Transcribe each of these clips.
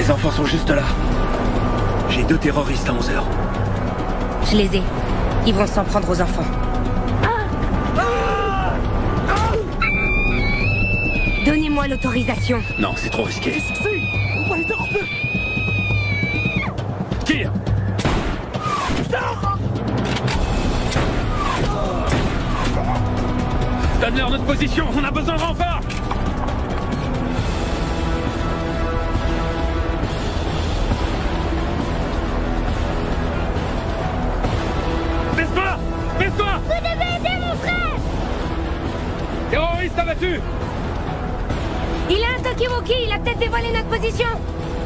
Les enfants sont juste là. J'ai 2 terroristes à 11h. Je les ai. Ils vont s'en prendre aux enfants. Donnez-moi l'autorisation. Non, c'est trop risqué. Qu'est-ce que c'est? On va les dérober. Tire! Donne-leur notre position, on a besoin de renfort! Baisse-toi! Baisse-toi! Vous devez aider mon frère! Terroriste abattu! Il a un Tokiwoki, il a peut-être dévoilé notre position.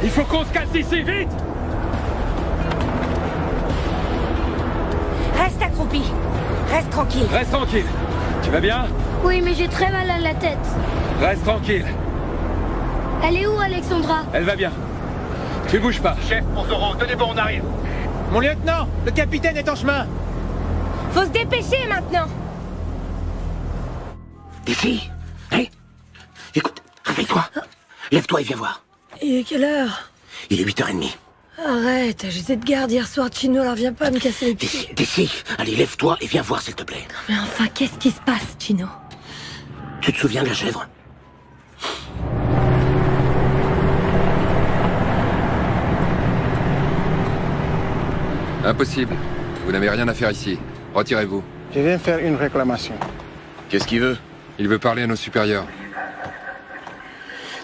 Il faut qu'on se casse d'ici, vite! Reste accroupi. Reste tranquille. Reste tranquille. Tu vas bien? Oui, mais j'ai très mal à la tête. Reste tranquille. Elle est où, Alexandra? Elle va bien. Tu bouges pas. Chef, pour Zoro, tenez bon, on arrive. Mon lieutenant, le capitaine est en chemin. Faut se dépêcher maintenant. Ici. Hé, écoute, réveille-toi. Lève-toi et viens voir. Il est quelle heure? Il est 8h30. Arrête, j'étais de garde hier soir, Chino, alors viens pas me casser les pieds. D'ici. Allez, lève-toi et viens voir, s'il te plaît. Mais enfin, qu'est-ce qui se passe, Chino? Tu te souviens de la chèvre? Impossible. Vous n'avez rien à faire ici. Retirez-vous. Je viens faire une réclamation. Qu'est-ce qu'il veut? Il veut parler à nos supérieurs.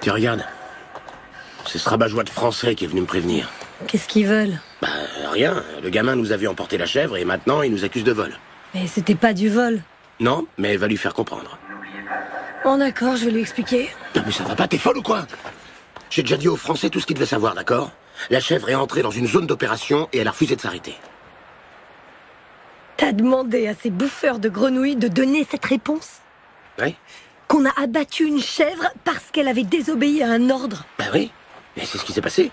Tiens, regarde. C'est ce rabat-joie de français qui est venu me prévenir. Qu'est-ce qu'ils veulent? Bah, rien. Le gamin nous a vu emporter la chèvre et maintenant il nous accuse de vol. Mais c'était pas du vol. Non, mais elle va lui faire comprendre. Bon d'accord, je vais lui expliquer. Non mais ça va pas, t'es folle ou quoi? J'ai déjà dit aux Français tout ce qu'ils devaient savoir, d'accord? La chèvre est entrée dans une zone d'opération et elle a refusé de s'arrêter. T'as demandé à ces bouffeurs de grenouilles de donner cette réponse? Oui? Qu'on a abattu une chèvre parce qu'elle avait désobéi à un ordre? Bah oui, mais c'est ce qui s'est passé.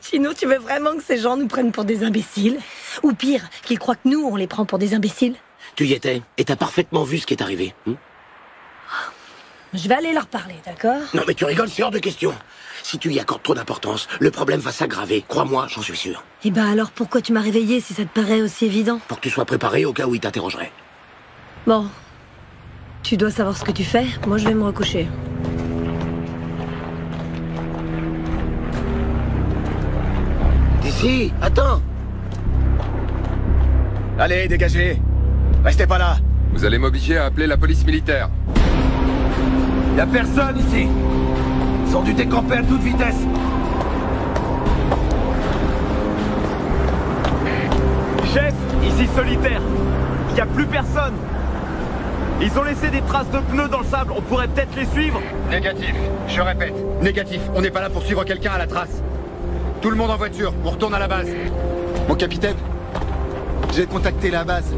Chino, tu veux vraiment que ces gens nous prennent pour des imbéciles? Ou pire, qu'ils croient que nous, on les prend pour des imbéciles? Tu y étais, et t'as parfaitement vu ce qui est arrivé. Je vais aller leur parler, d'accord? Non mais tu rigoles, c'est hors de question. Si tu y accordes trop d'importance, le problème va s'aggraver. Crois-moi, j'en suis sûr. Eh ben alors pourquoi tu m'as réveillé si ça te paraît aussi évident? Pour que tu sois préparé au cas où il t'interrogerait. Bon. Tu dois savoir ce que tu fais. Moi, je vais me recoucher. D'ici, attends. Allez, dégagez. Restez pas là. Vous allez m'obliger à appeler la police militaire. Y a personne ici. Ils ont dû décamper à toute vitesse. Chef, ici solitaire. Y a plus personne. Ils ont laissé des traces de pneus dans le sable. On pourrait peut-être les suivre. Négatif, je répète, négatif. On n'est pas là pour suivre quelqu'un à la trace. Tout le monde en voiture, on retourne à la base. Mon capitaine, j'ai contacté la base.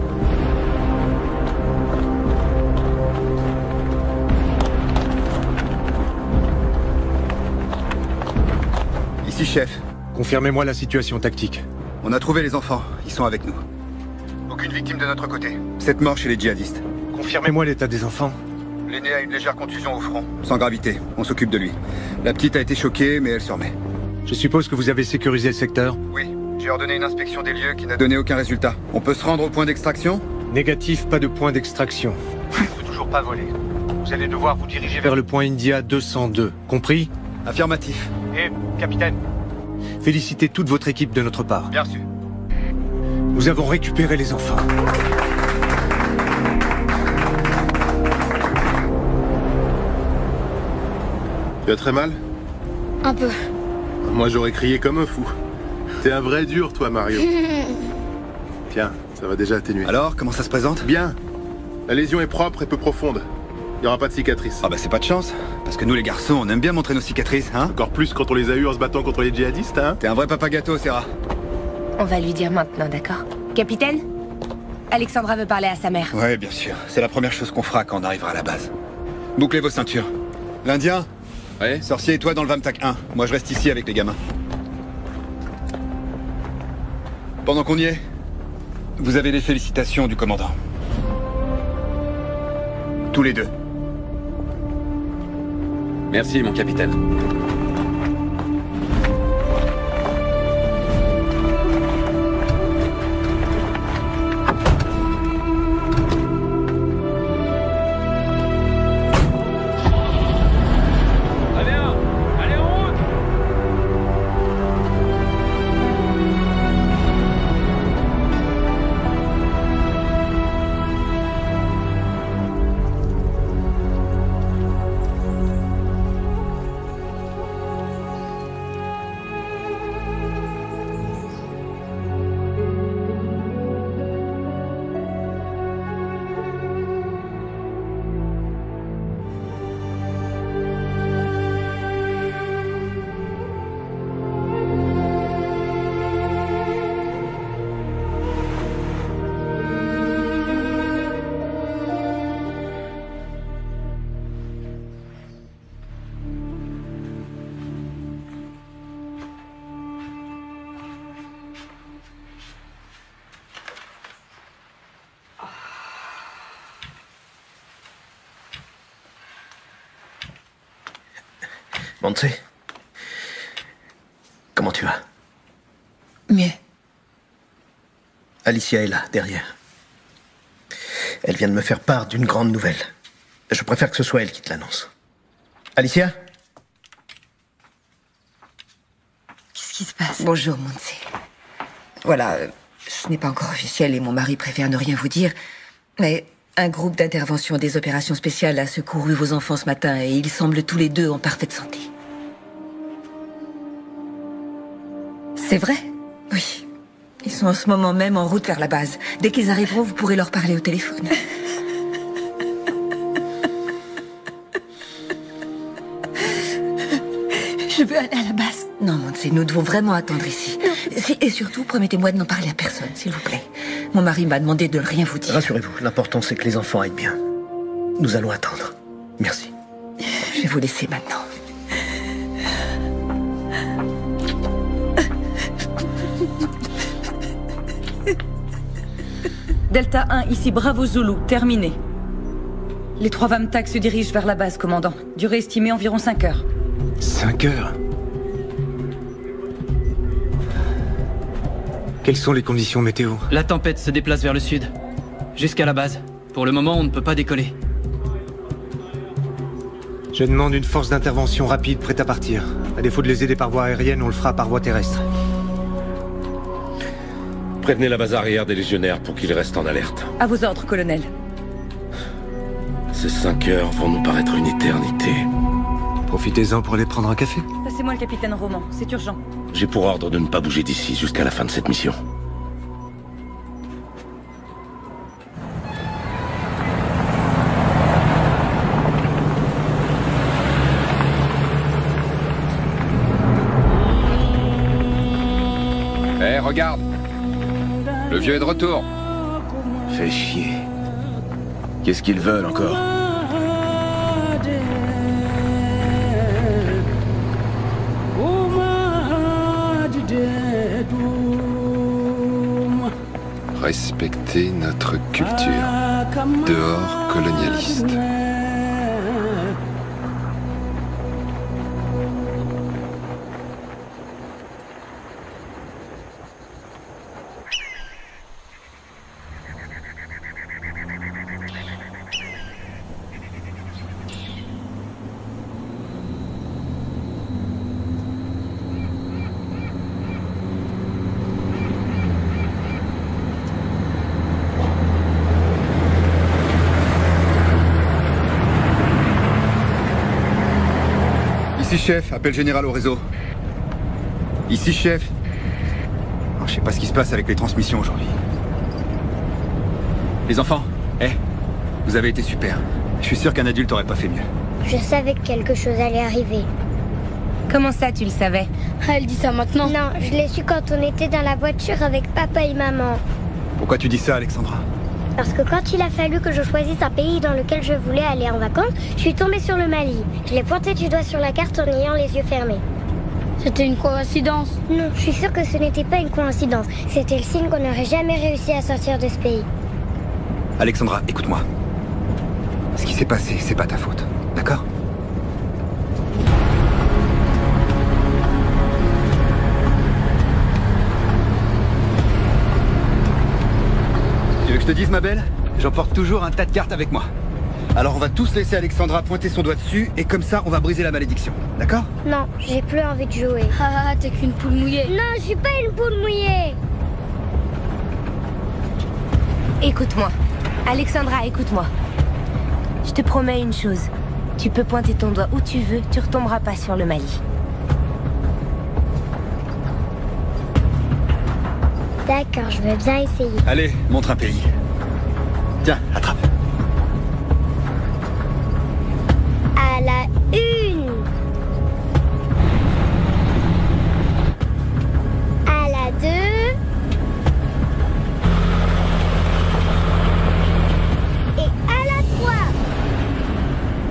Ici, chef. Confirmez-moi la situation tactique. On a trouvé les enfants, ils sont avec nous. Aucune victime de notre côté. 7 morts chez les djihadistes. Confirmez-moi l'état des enfants. L'aîné a une légère contusion au front. Sans gravité, on s'occupe de lui. La petite a été choquée, mais elle se remet. Je suppose que vous avez sécurisé le secteur? Oui, j'ai ordonné une inspection des lieux qui n'a donné aucun résultat. On peut se rendre au point d'extraction? Négatif, pas de point d'extraction. Je ne peux toujours pas voler. Vous allez devoir vous diriger Vers le point India 202, compris? Affirmatif. Et, capitaine? Félicitez toute votre équipe de notre part. Bien sûr. Nous avons récupéré les enfants. Tu as très mal? Un peu. Moi j'aurais crié comme un fou. T'es un vrai dur toi Mario. Tiens, ça va déjà atténuer. Alors, comment ça se présente? Bien. La lésion est propre et peu profonde. Il n'y aura pas de cicatrice. Ah bah c'est pas de chance. Parce que nous les garçons, on aime bien montrer nos cicatrices, hein? Encore plus quand on les a eues en se battant contre les djihadistes, hein? T'es un vrai papa gâteau, Serra. On va lui dire maintenant, d'accord? Capitaine? Alexandra veut parler à sa mère. Ouais, bien sûr. C'est la première chose qu'on fera quand on arrivera à la base. Bouclez vos ceintures. L'Indien? Ouais? Sorcier et toi dans le Vamtac 1. Moi je reste ici avec les gamins. Pendant qu'on y est, vous avez les félicitations du commandant. Tous les deux. Merci, mon capitaine. Montse, comment tu vas? Mieux. Alicia est là, derrière. Elle vient de me faire part d'une grande nouvelle. Je préfère que ce soit elle qui te l'annonce. Alicia? Qu'est-ce qui se passe? Bonjour, Montse. Voilà, ce n'est pas encore officiel et mon mari préfère ne rien vous dire, mais un groupe d'intervention des opérations spéciales a secouru vos enfants ce matin et ils semblent tous les deux en parfaite santé. C'est vrai? Oui. Ils sont en ce moment même en route vers la base. Dès qu'ils arriveront, vous pourrez leur parler au téléphone. Je veux aller à la base. Non, Montse, nous devons vraiment attendre ici. Et surtout, promettez-moi de n'en parler à personne, s'il vous plaît. Mon mari m'a demandé de ne rien vous dire. Rassurez-vous, l'important c'est que les enfants aillent bien. Nous allons attendre. Merci. Je vais vous laisser maintenant. Delta 1, ici Bravo Zulu, terminé. Les 3 Vamtac se dirigent vers la base, commandant. Durée estimée environ 5 heures. 5 heures? Quelles sont les conditions météo? La tempête se déplace vers le sud, jusqu'à la base. Pour le moment, on ne peut pas décoller. Je demande une force d'intervention rapide prête à partir. À défaut de les aider par voie aérienne, on le fera par voie terrestre. Prévenez la base arrière des légionnaires pour qu'ils restent en alerte. À vos ordres, colonel. Ces 5 heures vont nous paraître une éternité. Profitez-en pour aller prendre un café. Passez-moi le capitaine Roman, c'est urgent. J'ai pour ordre de ne pas bouger d'ici jusqu'à la fin de cette mission. Hé, regarde! Le vieux est de retour. Fais chier. Qu'est-ce qu'ils veulent encore? Respecter notre culture. Dehors, colonialiste. Ici chef, appel général au réseau. Ici chef. Je sais pas ce qui se passe avec les transmissions aujourd'hui. Les enfants, vous avez été super. Je suis sûr qu'un adulte aurait pas fait mieux. Je savais que quelque chose allait arriver. Comment ça, tu le savais? Elle dit ça maintenant? Non, je l'ai su quand on était dans la voiture avec papa et maman. Pourquoi tu dis ça, Alexandra? Parce que quand il a fallu que je choisisse un pays dans lequel je voulais aller en vacances, je suis tombée sur le Mali. Je l'ai pointé du doigt sur la carte en ayant les yeux fermés. C'était une coïncidence? Non, je suis sûre que ce n'était pas une coïncidence. C'était le signe qu'on n'aurait jamais réussi à sortir de ce pays. Alexandra, écoute-moi. Ce qui s'est passé, c'est pas ta faute, d'accord? Tu veux que je te dise, ma belle? J'emporte toujours un tas de cartes avec moi. Alors on va tous laisser Alexandra pointer son doigt dessus, et comme ça, on va briser la malédiction, d'accord? Non, j'ai plus envie de jouer. Ah, t'es qu'une poule mouillée. Non, je suis pas une poule mouillée. Écoute-moi. Alexandra, écoute-moi. Je te promets une chose. Tu peux pointer ton doigt où tu veux, tu retomberas pas sur le Mali. D'accord, je veux bien essayer. Allez, montre un pays. Tiens, attrape. À la une. À la deux. Et à la trois.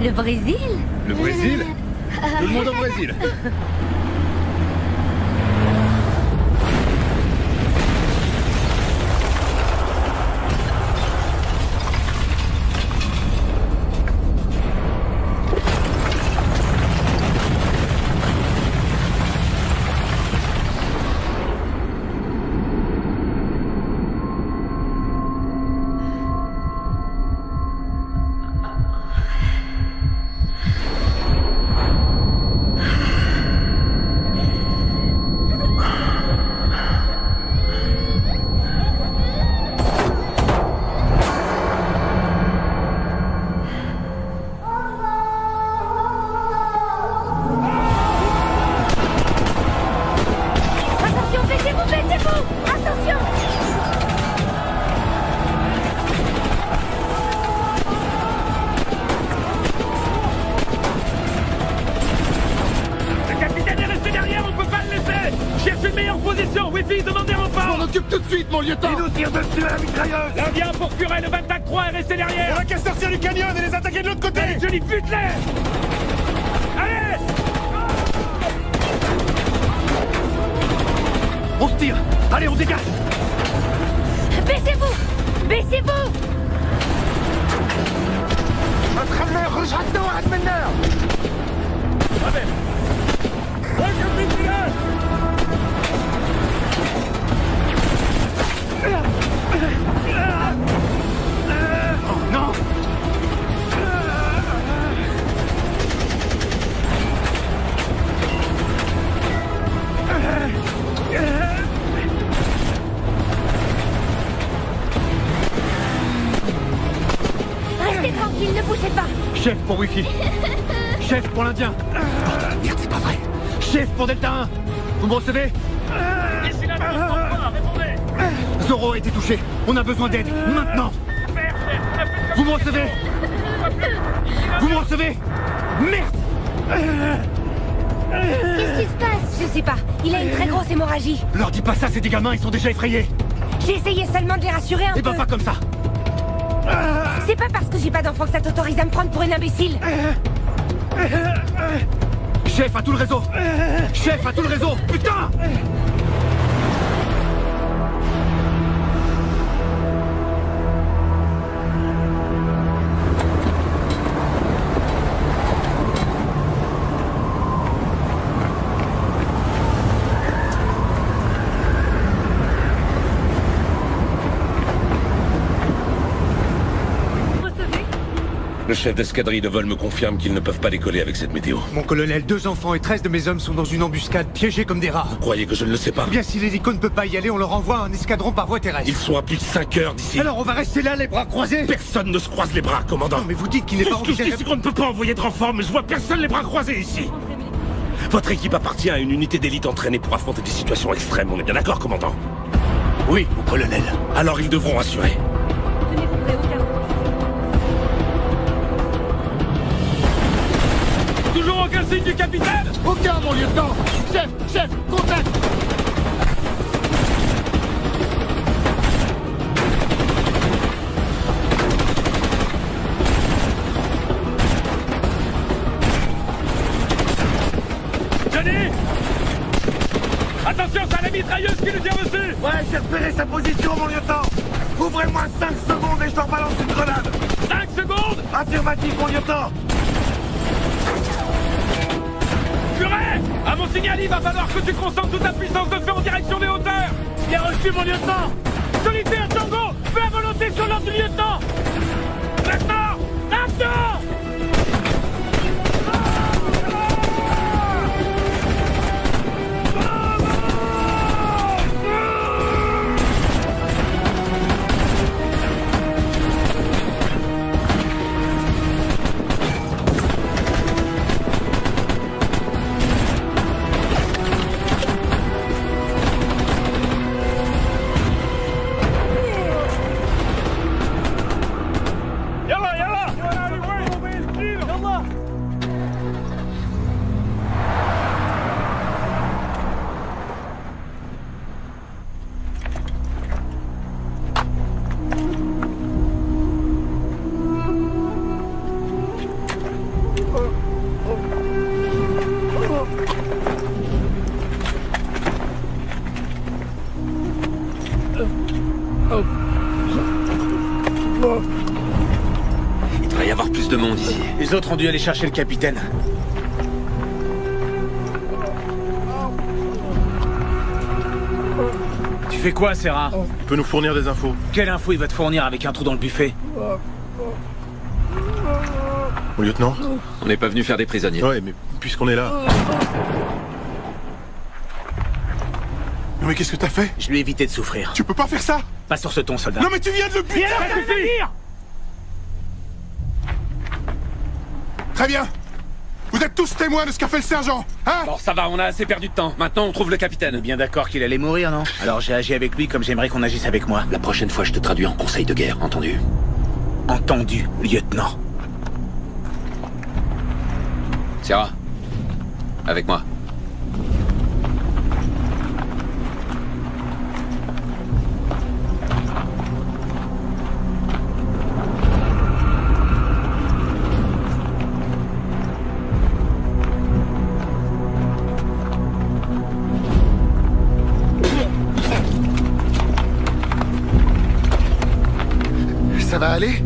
Le Brésil? Le Brésil? Tout le monde au Brésil. tout de suite, mon lieutenant! Ils nous tirent dessus à la mitrailleuse! L'Indien pour furer le 25-3 et rester derrière! On a qu'à sortir du canyon et les attaquer de l'autre côté! Allez, Johnny, bute-les! Allez! On se tire! Allez, on dégage! Baissez-vous! Baissez-vous! Attrape-le, rejoins-nous, Radmaner! Oh non! Restez tranquille, ne bougez pas! Chef pour Wi-Fi! Chef pour l'Indien! Merde, c'est pas vrai! Chef pour Delta 1! Vous me recevez? Ici la répondez! Zoro a été touché! On a besoin d'aide! Maintenant! Vous me recevez? Vous me recevez? Merde! Qu'est-ce qui se passe? Je sais pas. Il a une très grosse hémorragie. Leur dis pas ça, c'est des gamins, ils sont déjà effrayés! J'ai essayé seulement de les rassurer un peu. Eh ben pas comme ça! C'est pas parce que j'ai pas d'enfant que ça t'autorise à me prendre pour une imbécile. Chef a tout le réseau! Chef a tout le réseau! Putain! Le chef d'escadrille de vol me confirme qu'ils ne peuvent pas décoller avec cette météo. Mon colonel, 2 enfants et 13 de mes hommes sont dans une embuscade, piégés comme des rats. Vous croyez que je ne le sais pas? Eh bien, si l'hélico ne peut pas y aller, on leur envoie un escadron par voie terrestre. Ils sont à plus de 5 heures d'ici. Alors on va rester là, les bras croisés? Personne ne se croise les bras, commandant. Non, mais vous dites qu'il n'est pas Tout ce que je dis, c'est qu'on ne peut pas envoyer de renfort, mais je vois personne les bras croisés ici. Votre équipe appartient à une unité d'élite entraînée pour affronter des situations extrêmes, on est bien d'accord, commandant? Oui, mon colonel. Alors ils devront assurer. Tenez-vous prêts au cas où. Toujours aucun signe du capitaine? Aucun, mon lieutenant! Chef, contact! Johnny! Attention, c'est la mitrailleuse qui nous tire dessus! Ouais, j'ai repéré sa position, mon lieutenant! Ouvrez-moi 5 secondes et je leur balance une grenade! 5 secondes! Affirmatif, mon lieutenant! Purée! À mon signal, il va falloir que tu concentres toute ta puissance de feu en direction des hauteurs! Bien reçu, mon lieutenant! Solitaire, Tango! Fais à volonté sur l'ordre du lieutenant! Maintenant! Action! Il devrait y avoir plus de monde ici. Les autres ont dû aller chercher le capitaine. Tu fais quoi, Serra? Tu peux nous fournir des infos? Quelle info il va te fournir avec un trou dans le buffet? Mon lieutenant? On n'est pas venu faire des prisonniers. Ouais, mais puisqu'on est là... Non mais qu'est-ce que t'as fait? Je lui ai évité de souffrir. Tu peux pas faire ça! Pas sur ce ton, soldat. Non mais tu viens de le buter! Très bien! Vous êtes tous témoins de ce qu'a fait le sergent, hein? Bon, ça va, on a assez perdu de temps. Maintenant, on trouve le capitaine. Bien d'accord qu'il allait mourir, non? Alors j'ai agi avec lui comme j'aimerais qu'on agisse avec moi. La prochaine fois, je te traduis en conseil de guerre, entendu? Entendu, lieutenant. Serra, avec moi. Ça va aller?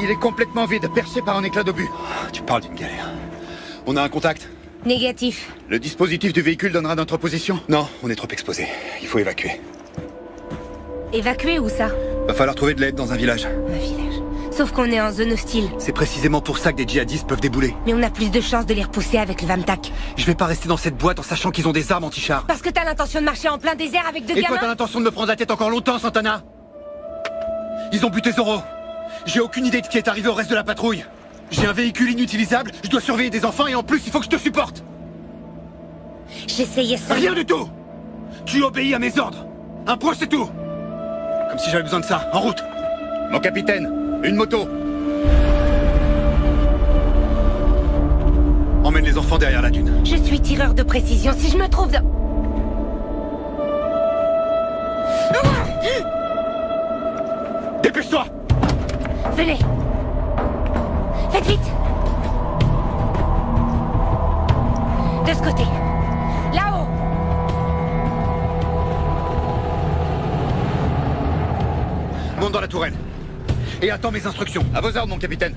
Il est complètement vide, percé par un éclat d'obus. Tu parles d'une galère. On a un contact? Négatif. Le dispositif du véhicule donnera notre position? Non, on est trop exposé. Il faut évacuer. Évacuer où ça? Va falloir trouver de l'aide dans un village. Un village. Sauf qu'on est en zone hostile. C'est précisément pour ça que des djihadistes peuvent débouler. Mais on a plus de chances de les repousser avec le Vamtak. Je vais pas rester dans cette boîte en sachant qu'ils ont des armes anti-chars. Parce que t'as l'intention de marcher en plein désert avec deux gamins? Et toi, t'as l'intention de me prendre la tête encore longtemps, Santana? Ils ont buté Zoro. J'ai aucune idée de ce qui est arrivé au reste de la patrouille. J'ai un véhicule inutilisable, je dois surveiller des enfants et en plus, il faut que je te supporte. J'essayais ça. Rien du tout. Tu obéis à mes ordres. Un point, c'est tout. Comme si j'avais besoin de ça. En route. Mon capitaine, une moto. Emmène les enfants derrière la dune. Je suis tireur de précision. Si je me trouve dans... Dépêche-toi. Venez. Faites vite. De ce côté. Là-haut. Monte dans la tourelle. Et attends mes instructions. À vos ordres, mon capitaine.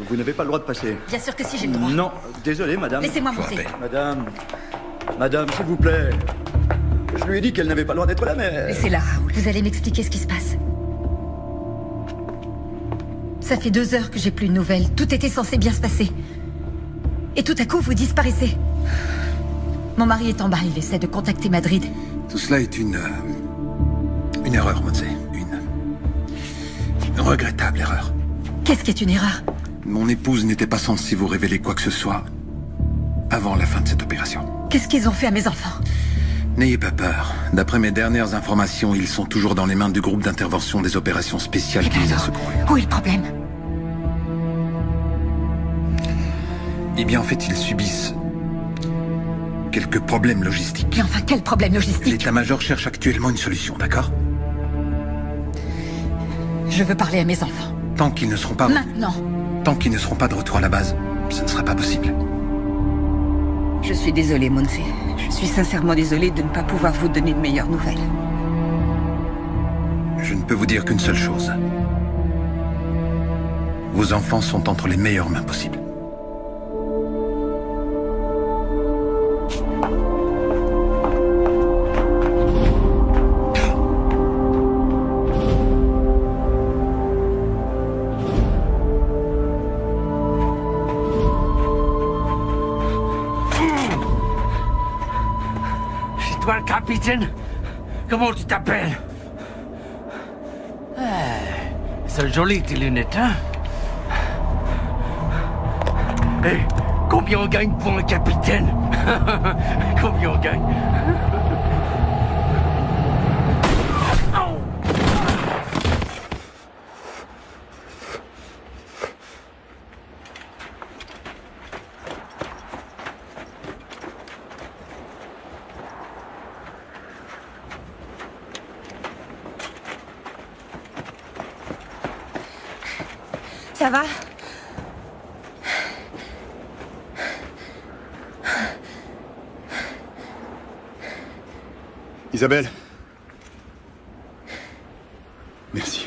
Vous n'avez pas le droit de passer. Bien sûr que si, j'ai le droit. Non, désolé, madame. Laissez-moi monter. Madame, s'il vous plaît. Je lui ai dit qu'elle n'avait pas le droit d'être là, mais... Laissez-la, Raoul. Vous allez m'expliquer ce qui se passe. Ça fait 2 heures que j'ai plus de nouvelles. Tout était censé bien se passer. Et tout à coup, vous disparaissez. Mon mari est en bas, il essaie de contacter Madrid. Tout cela est une erreur, Montse. Une regrettable erreur. Qu'est-ce qui est une erreur? Mon épouse n'était pas censée vous révéler quoi que ce soit avant la fin de cette opération. Qu'est-ce qu'ils ont fait à mes enfants? N'ayez pas peur. D'après mes dernières informations, ils sont toujours dans les mains du groupe d'intervention des opérations spéciales qui les a secourus. Où est le problème? Eh bien, en fait, ils subissent quelques problèmes logistiques. Mais enfin, quel problème logistique? L'état-major cherche actuellement une solution, d'accord? Je veux parler à mes enfants. Tant qu'ils ne seront pas... Maintenant. Tant qu'ils ne seront pas de retour à la base, ce ne sera pas possible. Je suis désolée, Montse. Je suis sincèrement désolée de ne pas pouvoir vous donner de meilleures nouvelles. Je ne peux vous dire qu'une seule chose. Vos enfants sont entre les meilleures mains possibles. Toi, le capitaine? Comment tu t'appelles? C'est joli tes lunettes, hein? Hé, combien on gagne pour un capitaine? Combien on gagne? Ça va? Isabelle. Merci.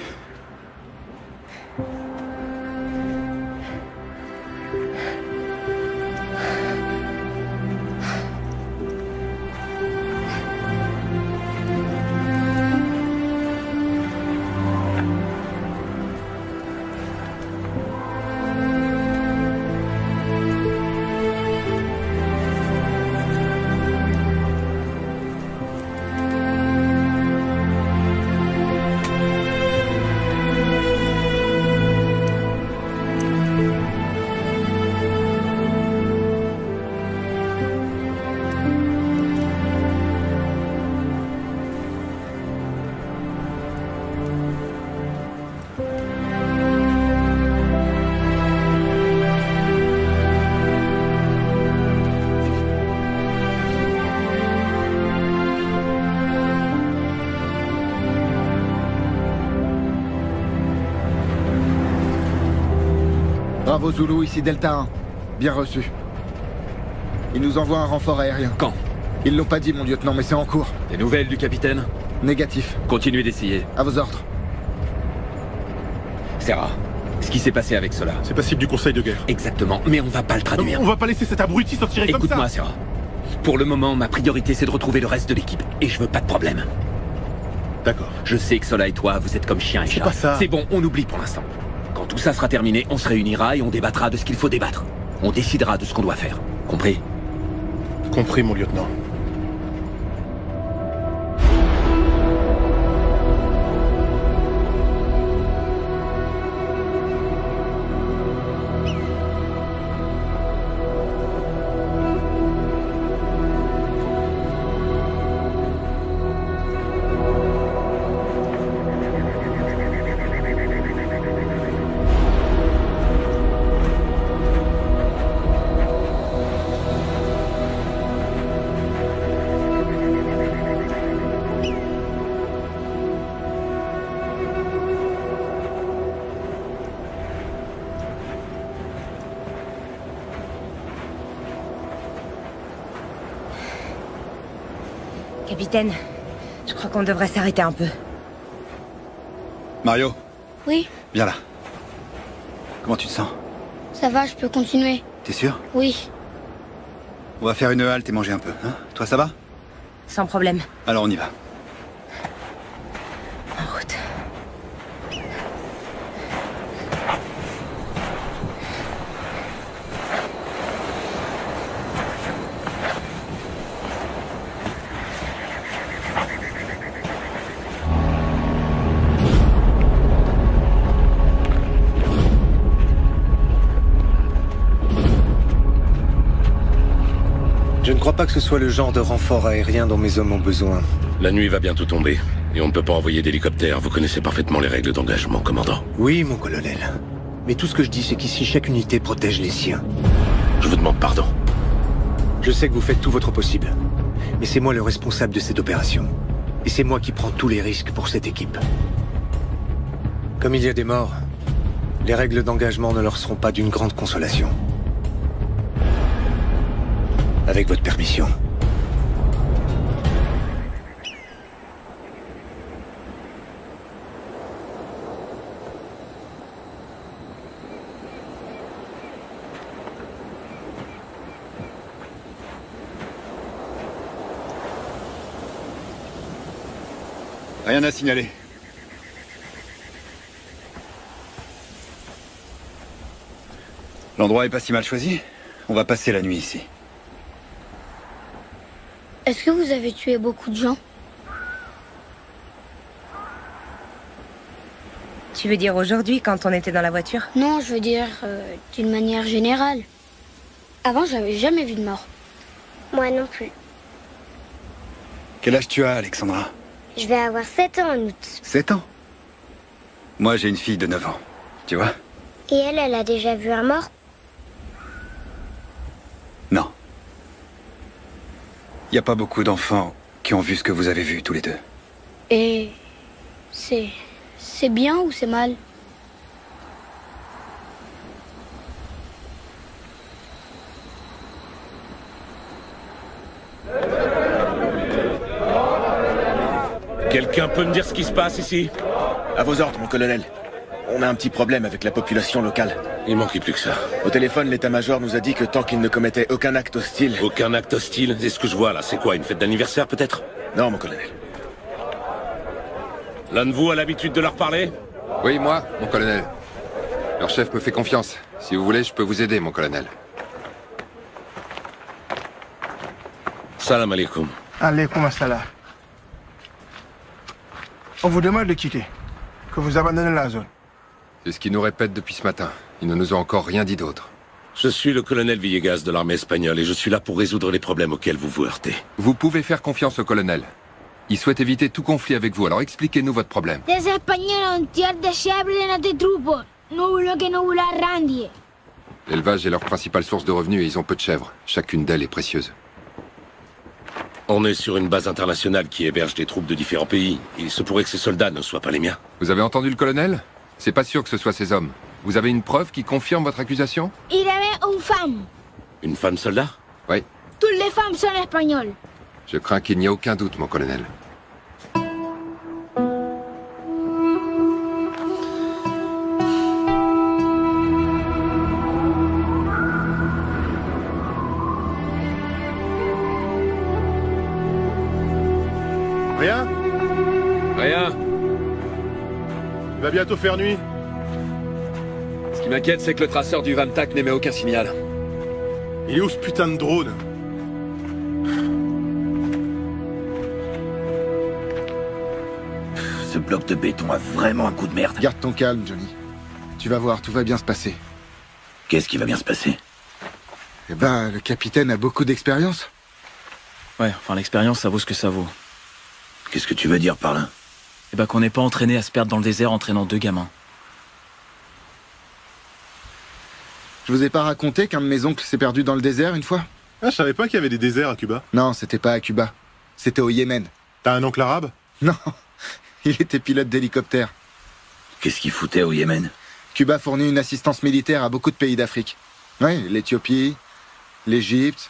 Bravo Zulu, ici Delta 1. Bien reçu. Ils nous envoient un renfort aérien. Quand? Ils l'ont pas dit, mon lieutenant, mais c'est en cours. Des nouvelles du capitaine? Négatif. Continuez d'essayer. À vos ordres. Sarah, ce qui s'est passé avec cela. C'est passible du conseil de guerre. Exactement, mais on va pas le traduire. On va pas laisser cet abruti s'en tirer comme ça. Écoute-moi, Sarah. Pour le moment, ma priorité, c'est de retrouver le reste de l'équipe. Et je veux pas de problème. D'accord. Je sais que Sola et toi, vous êtes comme chien et chat. C'est pas ça. C'est bon, on oublie pour l'instant. Quand tout ça sera terminé, on se réunira et on débattra de ce qu'il faut débattre. On décidera de ce qu'on doit faire. Compris? Compris, mon lieutenant. Capitaine, je crois qu'on devrait s'arrêter un peu. Mario? Oui? Viens là. Comment tu te sens? Ça va, je peux continuer. T'es sûr? Oui. On va faire une halte et manger un peu, hein? Toi, ça va? Sans problème. Alors on y va. En route. Je ne crois pas que ce soit le genre de renfort aérien dont mes hommes ont besoin. La nuit va bientôt tomber. Et on ne peut pas envoyer d'hélicoptère. Vous connaissez parfaitement les règles d'engagement, commandant. Oui, mon colonel. Mais tout ce que je dis, c'est qu'ici, chaque unité protège les siens. Je vous demande pardon. Je sais que vous faites tout votre possible. Mais c'est moi le responsable de cette opération. Et c'est moi qui prends tous les risques pour cette équipe. Comme il y a des morts, les règles d'engagement ne leur seront pas d'une grande consolation. Avec votre permission. Rien à signaler. L'endroit est pas si mal choisi. On va passer la nuit ici. Est-ce que vous avez tué beaucoup de gens? Tu veux dire aujourd'hui, quand on était dans la voiture? Non, je veux dire d'une manière générale. Avant, j'avais jamais vu de mort. Moi non plus. Quel âge tu as, Alexandra? Je vais avoir 7 ans en août. 7 ans. Moi, j'ai une fille de 9 ans. Tu vois? Et elle a déjà vu un mort? Non. Il n'y a pas beaucoup d'enfants qui ont vu ce que vous avez vu tous les deux. Et c'est bien ou c'est mal? Quelqu'un peut me dire ce qui se passe ici? À vos ordres, mon colonel. On a un petit problème avec la population locale. Il manquait plus que ça. Au téléphone, l'état-major nous a dit que tant qu'il ne commettait aucun acte hostile... Aucun acte hostile? C'est ce que je vois là. C'est quoi, une fête d'anniversaire peut-être? Non, mon colonel. L'un de vous a l'habitude de leur parler? Oui, moi, mon colonel. Leur chef me fait confiance. Si vous voulez, je peux vous aider, mon colonel. Salam alaikum. Alaikum assalam. On vous demande de quitter. Que vous abandonnez la zone. C'est ce qu'ils nous répètent depuis ce matin. Ils ne nous ont encore rien dit d'autre. Je suis le colonel Villegas de l'armée espagnole et je suis là pour résoudre les problèmes auxquels vous vous heurtez. Vous pouvez faire confiance au colonel. Il souhaite éviter tout conflit avec vous, alors expliquez-nous votre problème. Les Espagnols ont tiré des chèvres de notre troupe. Nous voulons que nous vous la rendiez. L'élevage est leur principale source de revenus et ils ont peu de chèvres. Chacune d'elles est précieuse. On est sur une base internationale qui héberge des troupes de différents pays. Il se pourrait que ces soldats ne soient pas les miens. Vous avez entendu le colonel? C'est pas sûr que ce soit ces hommes. Vous avez une preuve qui confirme votre accusation? Il y avait une femme. Une femme soldat? Oui. Toutes les femmes sont espagnoles. Je crains qu'il n'y ait aucun doute, mon colonel. Rien? Rien. Il va bientôt faire nuit. Ce qui m'inquiète, c'est que le traceur du Vamtac n'émet aucun signal. Il est où ce putain de drone? Ce bloc de béton a vraiment un coup de merde. Garde ton calme, Johnny. Tu vas voir, tout va bien se passer. Qu'est-ce qui va bien se passer? Eh ben, le capitaine a beaucoup d'expérience. Ouais, enfin l'expérience, ça vaut ce que ça vaut. Qu'est-ce que tu veux dire par là? Eh ben qu'on n'est pas entraîné à se perdre dans le désert entraînant 2 gamins. Je vous ai pas raconté qu'un de mes oncles s'est perdu dans le désert une fois? Ah, je savais pas qu'il y avait des déserts à Cuba. Non, c'était pas à Cuba. C'était au Yémen. T'as un oncle arabe? Non, il était pilote d'hélicoptère. Qu'est-ce qu'il foutait au Yémen? Cuba fournit une assistance militaire à beaucoup de pays d'Afrique. Oui, l'Éthiopie, l'Égypte,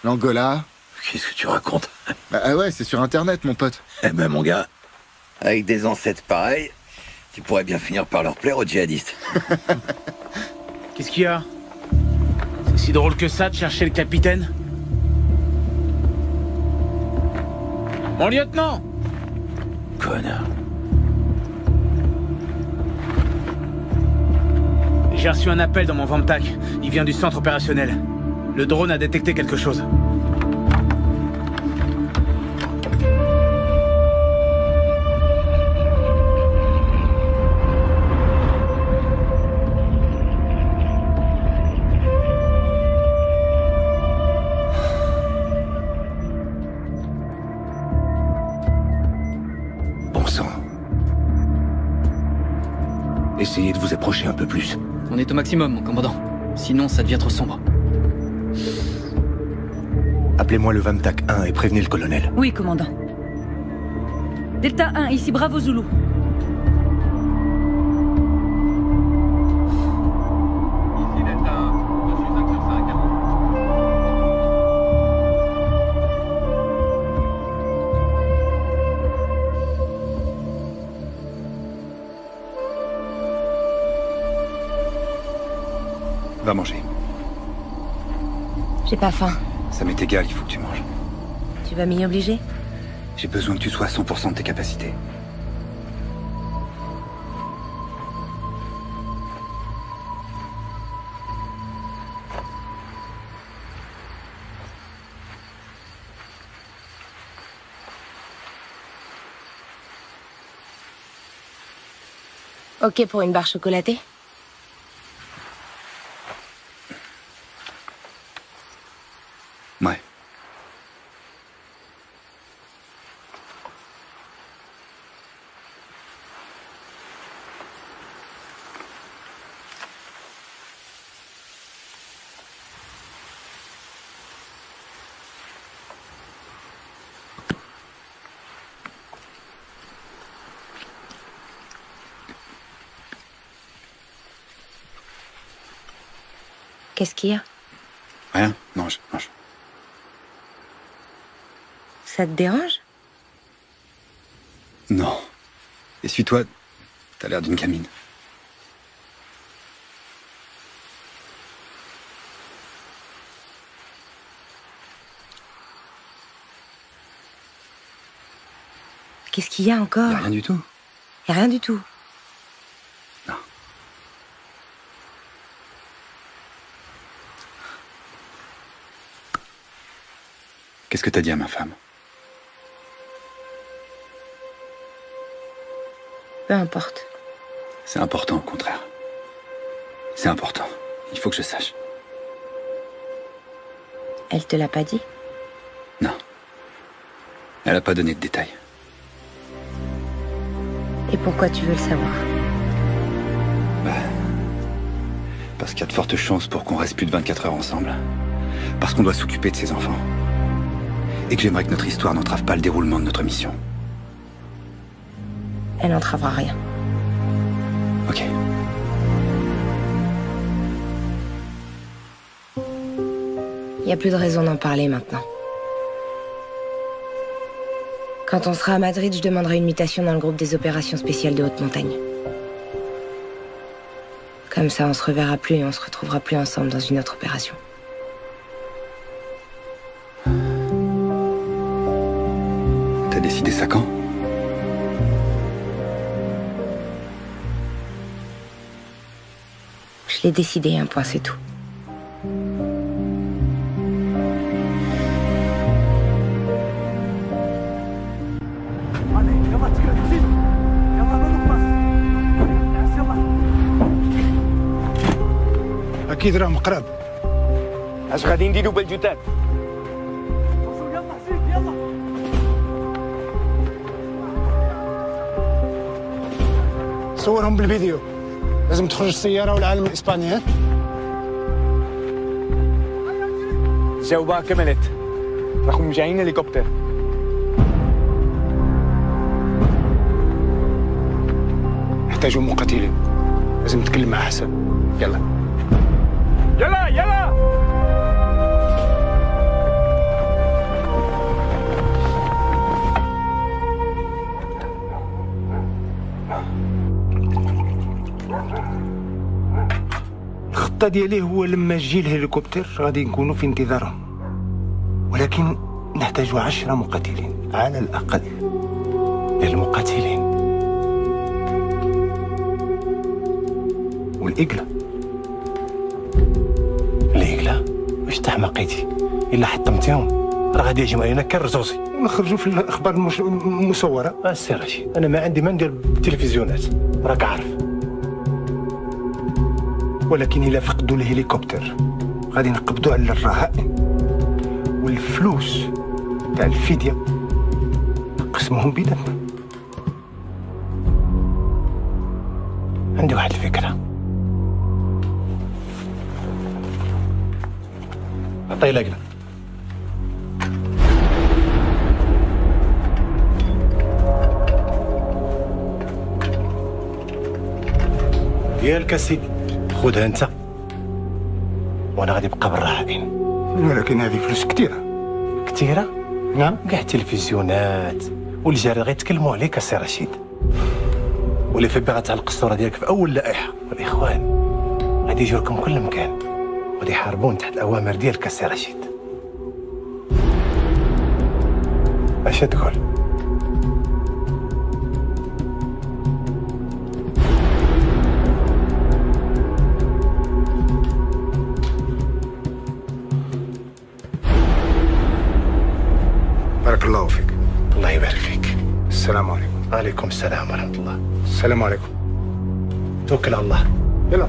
l'Angola. Qu'est-ce que tu racontes? Bah ouais, c'est sur Internet, mon pote. Eh ben, mon gars, avec des ancêtres pareils, tu pourrais bien finir par leur plaire aux djihadistes. Qu'est-ce qu'il y a? C'est si drôle que ça de chercher le capitaine? Mon lieutenant! Connard. J'ai reçu un appel dans mon Vamtac. Il vient du centre opérationnel. Le drone a détecté quelque chose. Essayez de vous approcher un peu plus. On est au maximum, mon commandant. Sinon, ça devient trop sombre. Appelez-moi le Vamtac 1 et prévenez le colonel. Oui, commandant. Delta 1, ici Bravo Zulu. Va manger. J'ai pas faim. Ça m'est égal, il faut que tu manges. Tu vas m'y obliger? J'ai besoin que tu sois à 100% de tes capacités. Ok pour une barre chocolatée? Ouais. Qu'est-ce qu'il y a? Rien, mange, mange. Ça te dérange? Non. Essuie-toi. T'as l'air d'une gamine. Qu'est-ce qu'il y a encore? Rien du tout. Y a rien du tout. Non. Qu'est-ce que t'as dit à ma femme? Peu importe. C'est important, au contraire. C'est important. Il faut que je sache. Elle te l'a pas dit? Non. Elle a pas donné de détails. Et pourquoi tu veux le savoir? Parce qu'il y a de fortes chances pour qu'on reste plus de 24 heures ensemble. Parce qu'on doit s'occuper de ses enfants. Et que j'aimerais que notre histoire n'entrave pas le déroulement de notre mission. Elle n'entravera rien. Ok. Il n'y a plus de raison d'en parler maintenant. Quand on sera à Madrid, je demanderai une mutation dans le groupe des opérations spéciales de haute montagne. Comme ça, on se reverra plus et on se retrouvera plus ensemble dans une autre opération. T'as décidé ça quand? Je l'ai décidé, un point, c'est tout. أكيد راهم قراب. اش غادي نديرو بالجثات؟ صورهم بالفيديو. لازم تخرج السيارة والعالم الإسباني ها؟ جاوبها كملت. راكم جايين هليكوبتر. نحتاجوا مقاتلين. لازم نتكلم مع حسن. يلا. يلا يلا. الخطة ديالي هو لما يجي الهليكوبتر غادي نكونوا في انتظارهم، ولكن نحتاج 10 مقاتلين على الأقل. للمقاتلين والإقلة واش تحمقيتي؟ إلا حطمتيهم راه غادي يهجموا علينا كالرزوزي ونخرجوا في الأخبار المصورة. السي رشيد، أنا ما عندي ما ندير بالتلفزيونات راك عارف، ولكن إلا فقدوا الهليكوبتر غادي نقبضوا على الرهائن والفلوس تاع الفدية نقسموهم بيناتنا. عندي واحد الفكرة. عطيه الأقلة. ديالك اسيدي، خذها انت وانا غادي نبقى بالرهائن. ولكن هذه فلوس كثيرة. كثيرة؟ نعم. كاع التلفزيونات والجاري غيتكلموا عليك السي رشيد، واللي في باغا تعلق الصورة ديالك في أول لائحة، والإخوان غادي يجيو لكم كل مكان وغادي يحاربون تحت الأوامر ديالك السي رشيد. اش تقول؟ بارك الله فيك. الله يبارك فيك. السلام عليكم. وعليكم السلام ورحمة الله. السلام عليكم. توكل على الله. يلا.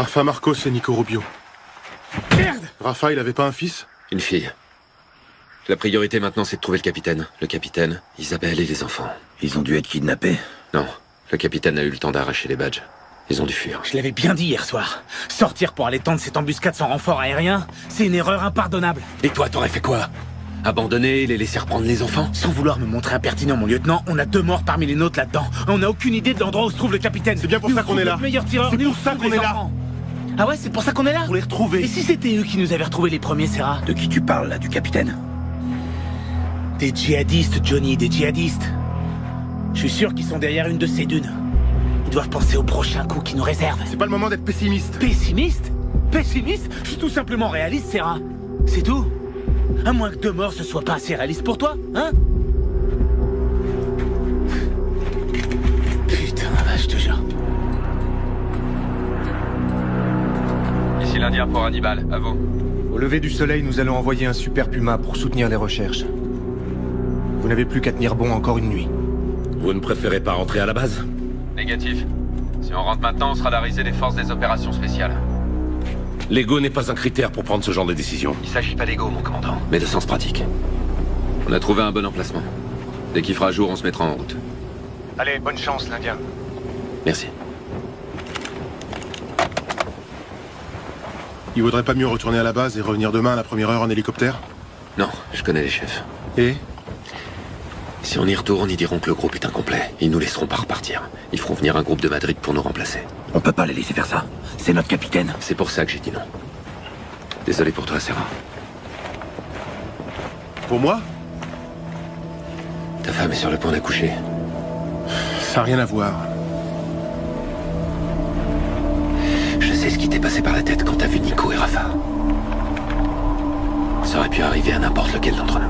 Rafa Marcos et Nico Rubio. Merde! Rafa, il avait pas un fils? Une fille. La priorité maintenant, c'est de trouver le capitaine. Le capitaine, Isabelle et les enfants. Ils ont dû être kidnappés? Non. Le capitaine a eu le temps d'arracher les badges. Ils ont dû fuir. Je l'avais bien dit hier soir. Sortir pour aller tendre cette embuscade sans renfort aérien, c'est une erreur impardonnable. Et toi, t'aurais fait quoi? Abandonner et les laisser reprendre les enfants? Sans vouloir me montrer impertinent, mon lieutenant, on a 2 morts parmi les nôtres là-dedans. On n'a aucune idée de l'endroit où se trouve le capitaine. C'est bien pour ça qu'on est là. Meilleur tireur. C'est pour ça qu'on est là. Ah ouais, c'est pour ça qu'on est là? Pour les retrouver. Et si c'était eux qui nous avaient retrouvés les premiers, Serra? De qui tu parles, là, du capitaine? Des djihadistes, Johnny, des djihadistes. Je suis sûr qu'ils sont derrière une de ces dunes. Ils doivent penser au prochain coup qui nous réserve. C'est pas le moment d'être pessimiste. Pessimiste? Pessimiste? Je suis tout simplement réaliste, Serra. C'est tout. À moins que 2 morts ce soit pas assez réaliste pour toi, hein? Putain, je te jure. Ici l'Indien pour Hannibal, à vous. Au lever du soleil, nous allons envoyer un super Puma pour soutenir les recherches. Vous n'avez plus qu'à tenir bon encore une nuit. Vous ne préférez pas rentrer à la base? Négatif. Si on rentre maintenant, on sera la risée des forces des opérations spéciales. L'ego n'est pas un critère pour prendre ce genre de décision. Il s'agit pas d'ego, mon commandant. Mais de sens pratique. On a trouvé un bon emplacement. Dès qu'il fera jour, on se mettra en route. Allez, bonne chance, l'Indien. Merci. Il vaudrait pas mieux retourner à la base et revenir demain à la première heure en hélicoptère? Non, je connais les chefs. Et? Si on y retourne, ils diront que le groupe est incomplet. Ils nous laisseront pas repartir. Ils feront venir un groupe de Madrid pour nous remplacer. On peut pas les laisser faire ça. C'est notre capitaine. C'est pour ça que j'ai dit non. Désolé pour toi, Serra. Pour moi? Ta femme est sur le point d'accoucher. Ça n'a rien à voir. Je sais ce qui t'est passé par la tête quand t'as vu Nico et Rafa. Ça aurait pu arriver à n'importe lequel d'entre nous.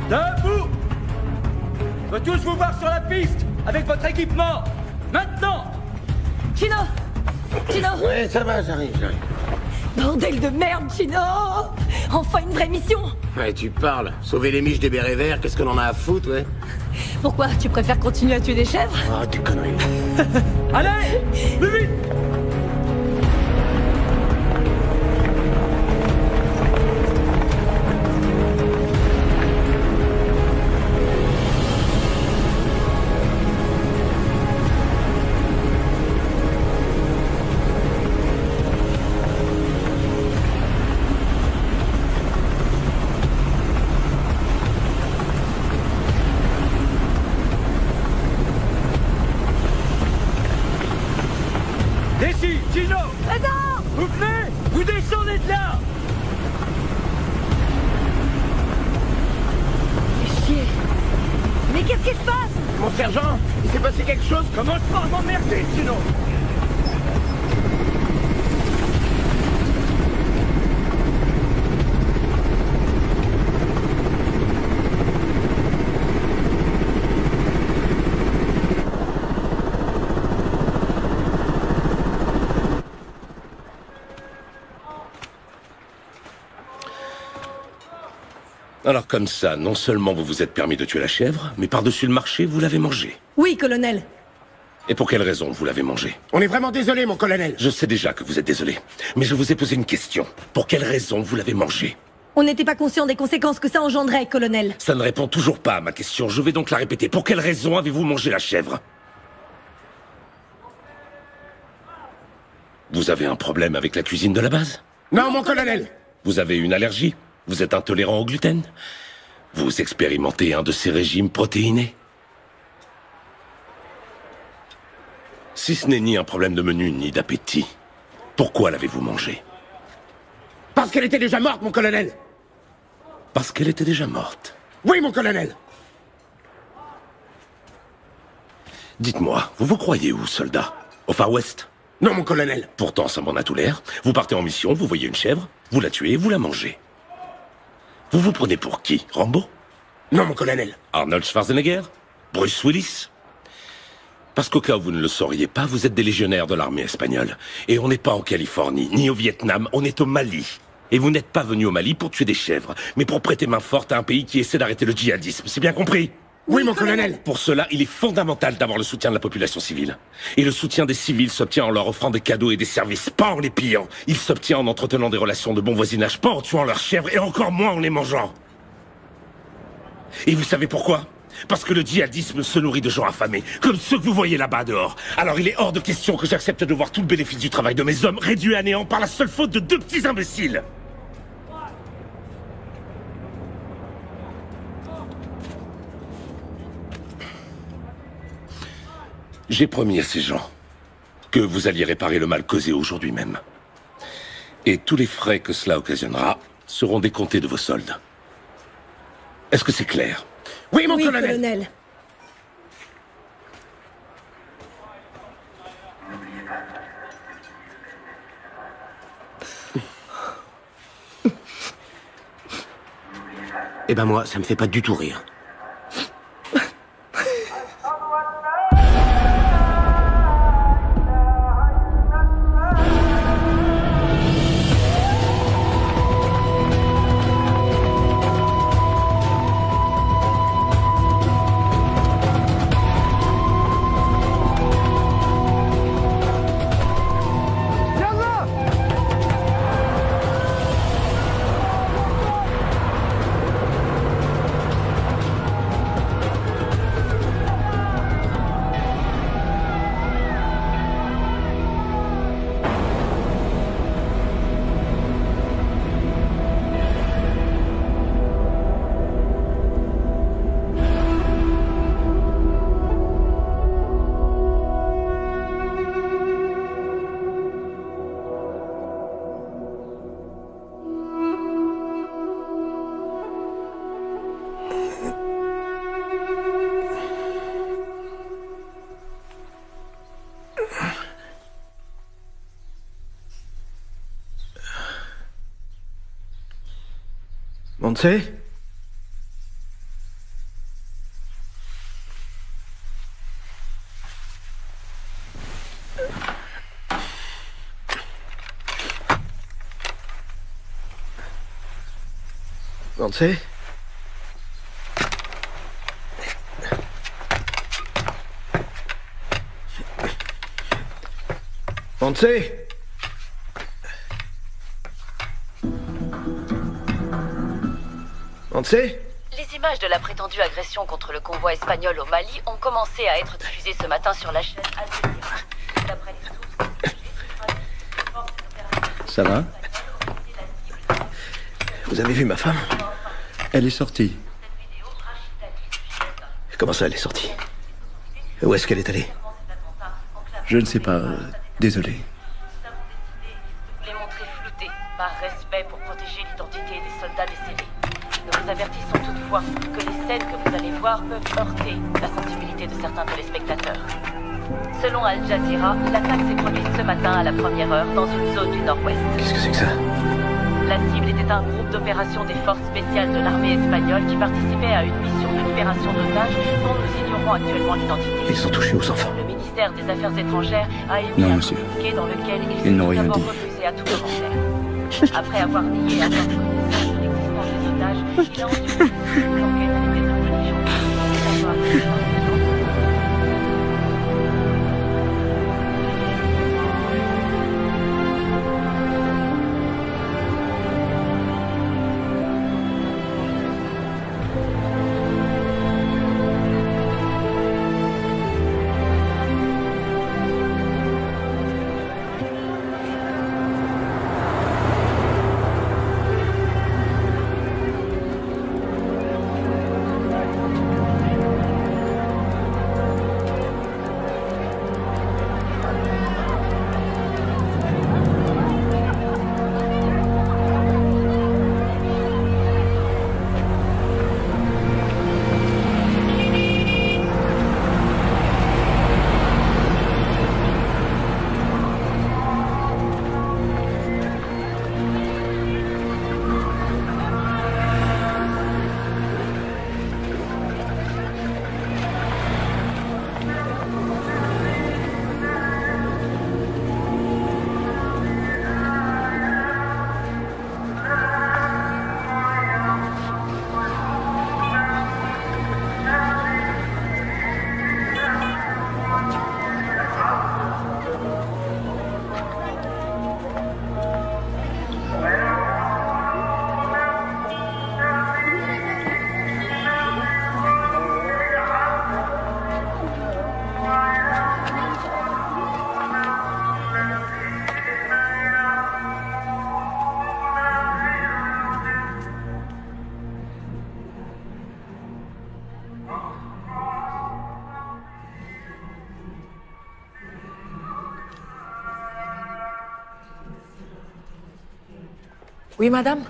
Debout! Je veux tous vous voir sur la piste, avec votre équipement! Maintenant! Chino! Chino! Ouais, ça va, j'arrive. Bordel de merde, Chino! Enfin une vraie mission! Ouais, tu parles. Sauver les miches des bérets verts, qu'est-ce qu'on en a à foutre, ouais? Pourquoi? Tu préfères continuer à tuer des chèvres? Ah, des conneries. Allez! Plus vite! Dessus, Gino! Présent! Vous venez! Vous descendez de là! Fais chier. Mais qu'est-ce qui se passe? Mon sergent, il s'est passé quelque chose? Commence pas à m'emmerder, Gino! Alors comme ça, non seulement vous vous êtes permis de tuer la chèvre, mais par-dessus le marché, vous l'avez mangée. Oui, colonel. Et pour quelle raison vous l'avez mangée? On est vraiment désolé, mon colonel. Je sais déjà que vous êtes désolé, mais je vous ai posé une question. Pour quelle raison vous l'avez mangée? On n'était pas conscient des conséquences que ça engendrait, colonel. Ça ne répond toujours pas à ma question, je vais donc la répéter. Pour quelle raison avez-vous mangé la chèvre? Vous avez un problème avec la cuisine de la base? Non, mon colonel. Vous avez une allergie? Vous êtes intolérant au gluten? Vous expérimentez un de ces régimes protéinés? Si ce n'est ni un problème de menu, ni d'appétit, pourquoi l'avez-vous mangée? Parce qu'elle était déjà morte, mon colonel. Parce qu'elle était déjà morte? Oui, mon colonel. Dites-moi, vous vous croyez où, soldat? Au Far West? Non, mon colonel. Pourtant, ça m'en a tout l'air. Vous partez en mission, vous voyez une chèvre, vous la tuez, vous la mangez. Vous vous prenez pour qui? Rambo? Non, mon colonel. Arnold Schwarzenegger? Bruce Willis? Parce qu'au cas où vous ne le sauriez pas, vous êtes des légionnaires de l'armée espagnole. Et on n'est pas en Californie, ni au Vietnam, on est au Mali. Et vous n'êtes pas venu au Mali pour tuer des chèvres, mais pour prêter main forte à un pays qui essaie d'arrêter le djihadisme. C'est bien compris? Oui, mon colonel. Pour cela, il est fondamental d'avoir le soutien de la population civile. Et le soutien des civils s'obtient en leur offrant des cadeaux et des services, pas en les pillant. Il s'obtient en entretenant des relations de bon voisinage, pas en tuant leurs chèvres, et encore moins en les mangeant. Et vous savez pourquoi? Parce que le djihadisme se nourrit de gens affamés, comme ceux que vous voyez là-bas dehors. Alors il est hors de question que j'accepte de voir tout le bénéfice du travail de mes hommes réduit à néant par la seule faute de deux petits imbéciles. J'ai promis à ces gens que vous alliez réparer le mal causé aujourd'hui même. Et tous les frais que cela occasionnera seront décomptés de vos soldes. Est-ce que c'est clair? Oui, mon colonel. Eh ben moi, ça me fait pas du tout rire. Montse? Montse? Montse? Montse? Les images de la prétendue agression contre le convoi espagnol au Mali ont commencé à être diffusées ce matin sur la chaîne Al Jazeera. D'après les sources, Ça va? Vous avez vu ma femme? Elle est sortie. Comment ça, elle est sortie? Où est-ce qu'elle est allée? Je ne sais pas. Désolé. l'armée pour protéger l'identité des soldats décédés. Nous vous avertissons toutefois que les scènes que vous allez voir peuvent heurter la sensibilité de certains téléspectateurs. Selon Al Jazeera, l'attaque s'est produite ce matin à la première heure dans une zone du nord-ouest. Qu'est-ce que c'est que ça? La cible était un groupe d'opération des forces spéciales de l'armée espagnole qui participait à une mission de libération d'otages dont nous ignorons actuellement l'identité. Ils sont touchés aux enfants. Le ministère des Affaires étrangères a émis Non, un monsieur. communiqué dans lequel Ils n'ont s'est rien d'abord dit. refusé à tout commentaire. Après avoir nié avoir connaissance de l'existence des otages, il a ensuite dit que l'enquête allait être diligentée. Oui, madame?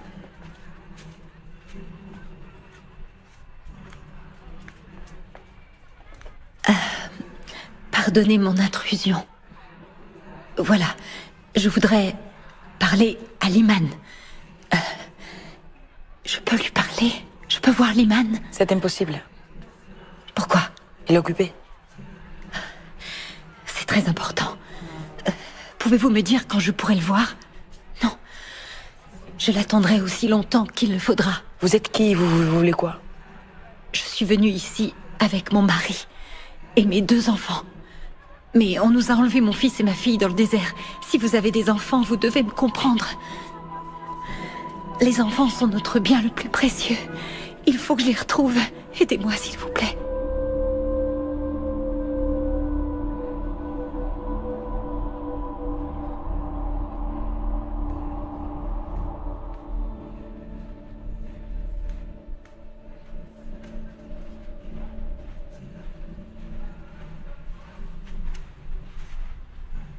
Pardonnez mon intrusion. Voilà, je voudrais parler à Liman. Je peux lui parler? Je peux voir Liman? C'est impossible. Pourquoi? Il est occupé. C'est très important. Pouvez-vous me dire quand je pourrai le voir? Non. Je l'attendrai aussi longtemps qu'il le faudra. Vous êtes qui? Vous voulez quoi? Je suis venue ici avec mon mari et mes 2 enfants. Mais on nous a enlevé mon fils et ma fille dans le désert. Si vous avez des enfants, vous devez me comprendre. Les enfants sont notre bien le plus précieux. Il faut que je les retrouve. Aidez-moi, s'il vous plaît.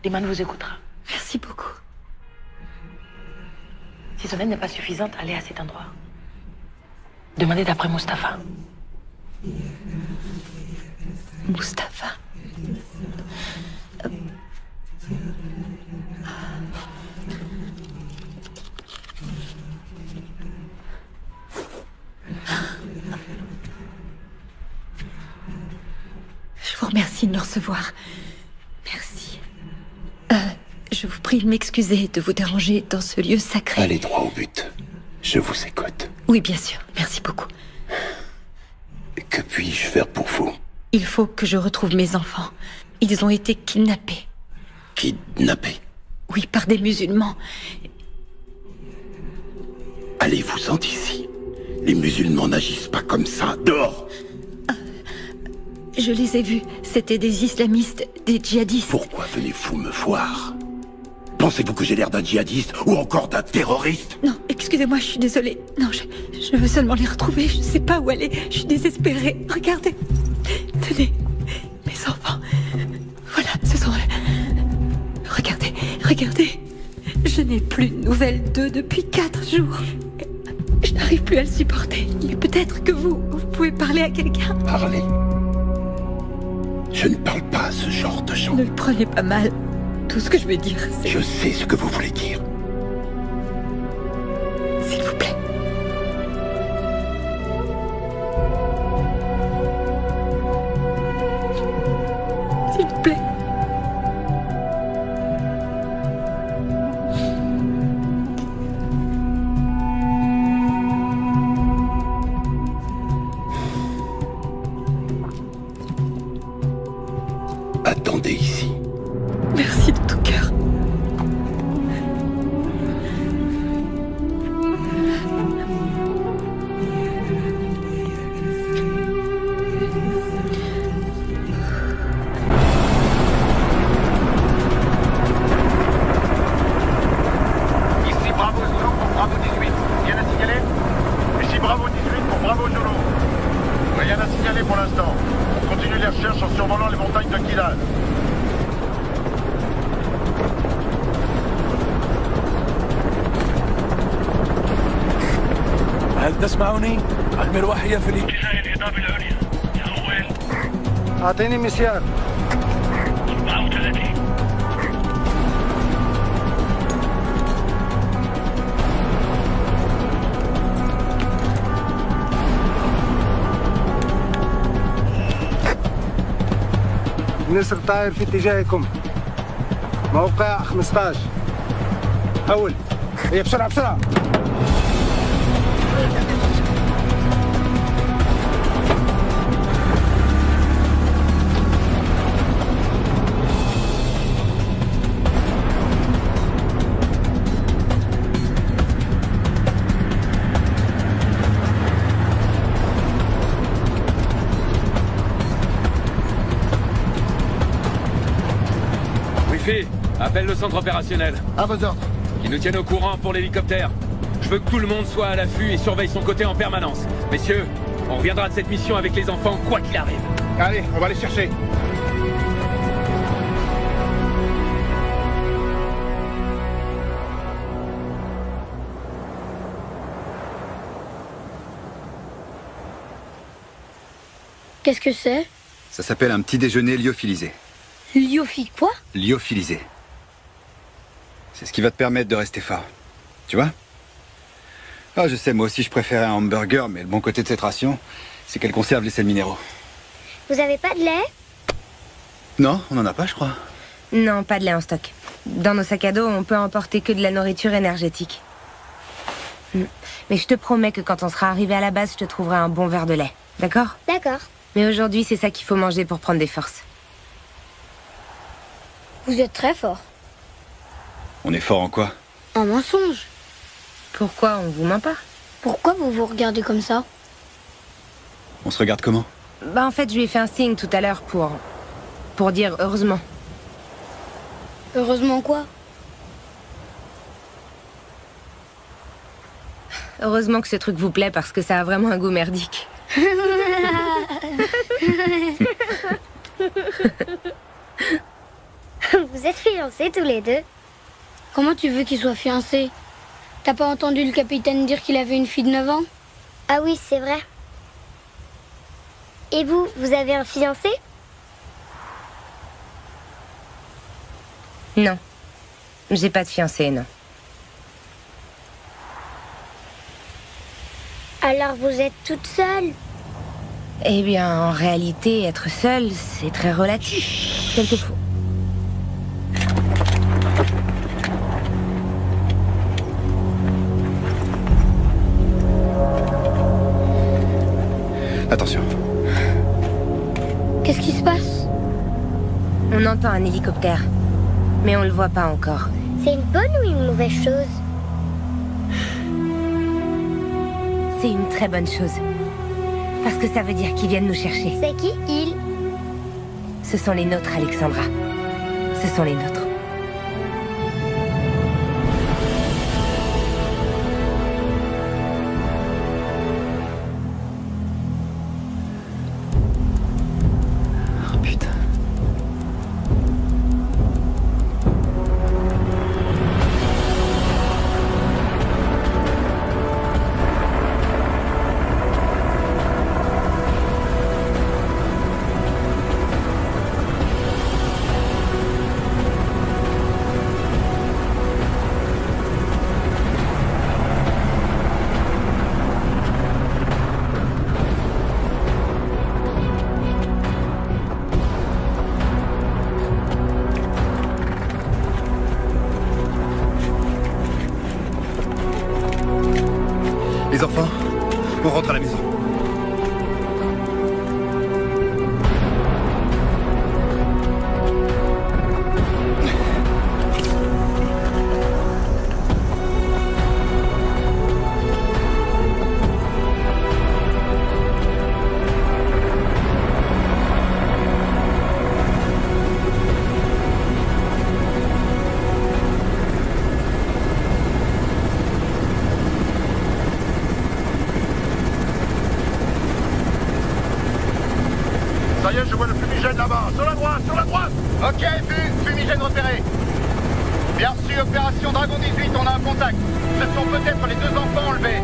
Liman vous écoutera. Merci beaucoup. Si son aide n'est pas suffisante, allez à cet endroit. Demandez d'après Mustapha. Mustapha. Je vous remercie de me recevoir. Merci. Je vous prie de m'excuser de vous déranger dans ce lieu sacré. Allez droit au but. Je vous écoute. Oui, bien sûr. Merci beaucoup. Que puis-je faire pour vous? Il faut que je retrouve mes enfants. Ils ont été kidnappés. Kidnappés? Oui, par des musulmans. Allez-vous-en d'ici. Les musulmans n'agissent pas comme ça. Dehors! Je les ai vus. C'était des islamistes, des djihadistes. Pourquoi venez-vous me voir? Pensez-vous que j'ai l'air d'un djihadiste ou encore d'un terroriste? Non, excusez-moi, je suis désolée. Non, je veux seulement les retrouver. Je ne sais pas où aller. Je suis désespérée. Regardez. Tenez, mes enfants. Voilà, ce sont eux. Regardez, regardez. Je Je n'ai plus de nouvelles d'eux depuis 4 jours. Je n'arrive plus à le supporter. Mais peut-être que vous pouvez parler à quelqu'un. Parler? Je ne parle pas ce genre de gens. Ne le prenez pas mal. Tout ce que je vais dire, c'est... Je sais ce que vous voulez dire. S'il vous plaît. S'il vous plaît. Attendez ici. Merci de tout cœur. Ici Bravo Zulu pour Bravo 18. Rien à signaler? Ici Bravo 18 pour Bravo Zulu. Rien à signaler pour l'instant. On continue les recherches en survolant les montagnes de Kilal. هل تسمعني؟ المروحية في الاتجاه الهضاب العليا. يا وين؟ أعطيني مسيار. 34. النسر طاير في اتجاهكم. موقع 15. حول. هي بسرعة بسرعة. Appelle le centre opérationnel. À vos ordres. Qui nous tienne au courant pour l'hélicoptère. Je veux que tout le monde soit à l'affût et surveille son côté en permanence. Messieurs, on reviendra de cette mission avec les enfants, quoi qu'il arrive. Allez, on va les chercher. Qu'est-ce que c'est? Ça s'appelle un petit déjeuner lyophilisé. Lyophi quoi? Lyophilisé. C'est ce qui va te permettre de rester fort. Tu vois? Ah, je sais, moi aussi je préférais un hamburger, mais le bon côté de cette ration, c'est qu'elle conserve les sels minéraux. Vous avez pas de lait? Non, on n'en a pas, je crois. Non, pas de lait en stock. Dans nos sacs à dos, on peut emporter que de la nourriture énergétique. Mais je te promets que quand on sera arrivé à la base, je te trouverai un bon verre de lait. D'accord? D'accord. Mais aujourd'hui, c'est ça qu'il faut manger pour prendre des forces. Vous êtes très fort. On est fort en quoi? En mensonge. Pourquoi on vous ment pas? Pourquoi vous vous regardez comme ça? On se regarde comment? Bah en fait, je lui ai fait un signe tout à l'heure pour dire heureusement. Heureusement quoi? Heureusement que ce truc vous plaît parce que ça a vraiment un goût merdique. Vous êtes fiancés tous les deux? Comment tu veux qu'ils soient fiancés? T'as pas entendu le capitaine dire qu'il avait une fille de 9 ans? Ah oui, c'est vrai. Et vous, vous avez un fiancé? Non. J'ai pas de fiancé, non. Alors vous êtes toute seule? Eh bien, en réalité, être seule, c'est très relatif. Quelquefois. Attention. Qu'est-ce qui se passe? On entend un hélicoptère, mais on le voit pas encore. C'est une bonne ou une mauvaise chose? C'est une très bonne chose. Parce que ça veut dire qu'ils viennent nous chercher. C'est qui, ils? Ce sont les nôtres, Alexandra. Ce sont les nôtres. Oh putain. enfants, on rentre à la maison. Ça y est, je vois le fumigène là-bas. Sur la droite, sur la droite. Ok, fumigène repéré. Bien reçu, opération Dragon 18, on a un contact. Ce sont peut-être les 2 enfants enlevés.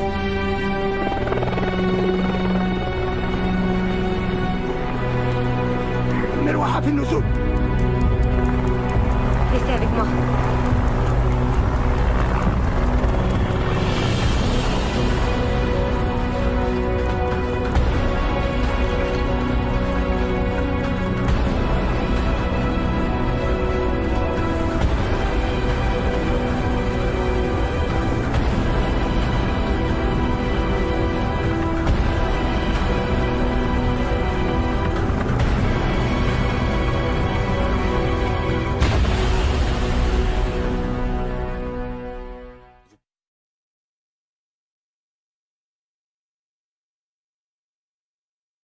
Restez avec moi.